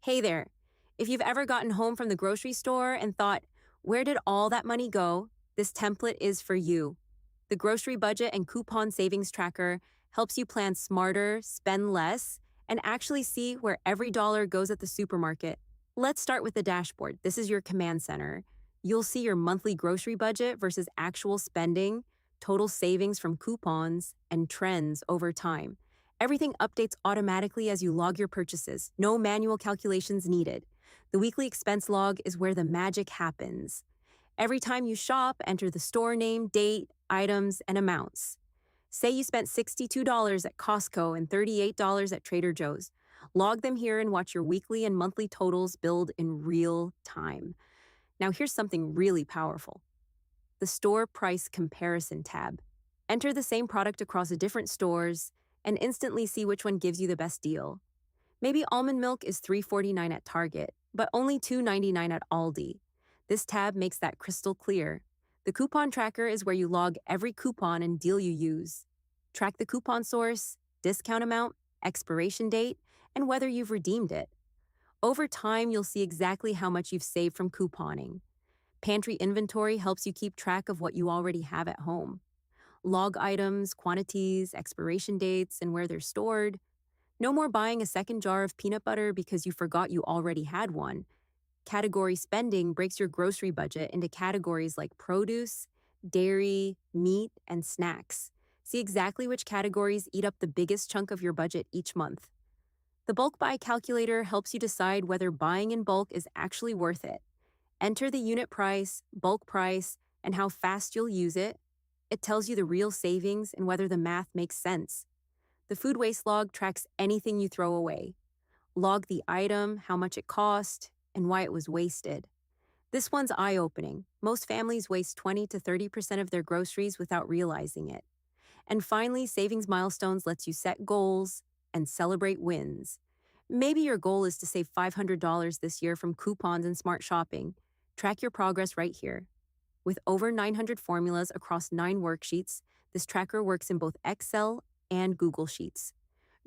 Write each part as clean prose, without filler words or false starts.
Hey there. If you've ever gotten home from the grocery store and thought, where did all that money go? This template is for you. The Grocery Budget and Coupon Savings Tracker helps you plan smarter, spend less, and actually see where every dollar goes at the supermarket. Let's start with the dashboard. This is your command center. You'll see your monthly grocery budget versus actual spending, total savings from coupons, and trends over time. Everything updates automatically as you log your purchases. No manual calculations needed. The weekly expense log is where the magic happens. Every time you shop, enter the store name, date, items, and amounts. Say you spent $62 at Costco and $38 at Trader Joe's. Log them here and watch your weekly and monthly totals build in real time. Now here's something really powerful. The Store Price Comparison tab. Enter the same product across different stores and instantly see which one gives you the best deal. Maybe almond milk is $3.49 at Target, but only $2.99 at Aldi. This tab makes that crystal clear. The coupon tracker is where you log every coupon and deal you use. Track the coupon source, discount amount, expiration date, and whether you've redeemed it. Over time, you'll see exactly how much you've saved from couponing. Pantry inventory helps you keep track of what you already have at home. Log items, quantities, expiration dates, and where they're stored. No more buying a second jar of peanut butter because you forgot you already had one. Category spending breaks your grocery budget into categories like produce, dairy, meat, and snacks. See exactly which categories eat up the biggest chunk of your budget each month. The bulk buy calculator helps you decide whether buying in bulk is actually worth it. Enter the unit price, bulk price, and how fast you'll use it. It tells you the real savings and whether the math makes sense. The food waste log tracks anything you throw away. Log the item, how much it cost, and why it was wasted. This one's eye-opening. Most families waste 20 to 30% of their groceries without realizing it. And finally, Savings Milestones lets you set goals and celebrate wins. Maybe your goal is to save $500 this year from coupons and smart shopping. Track your progress right here. With over 900 formulas across 9 worksheets, this tracker works in both Excel and Google Sheets.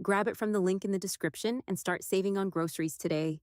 Grab it from the link in the description and start saving on groceries today.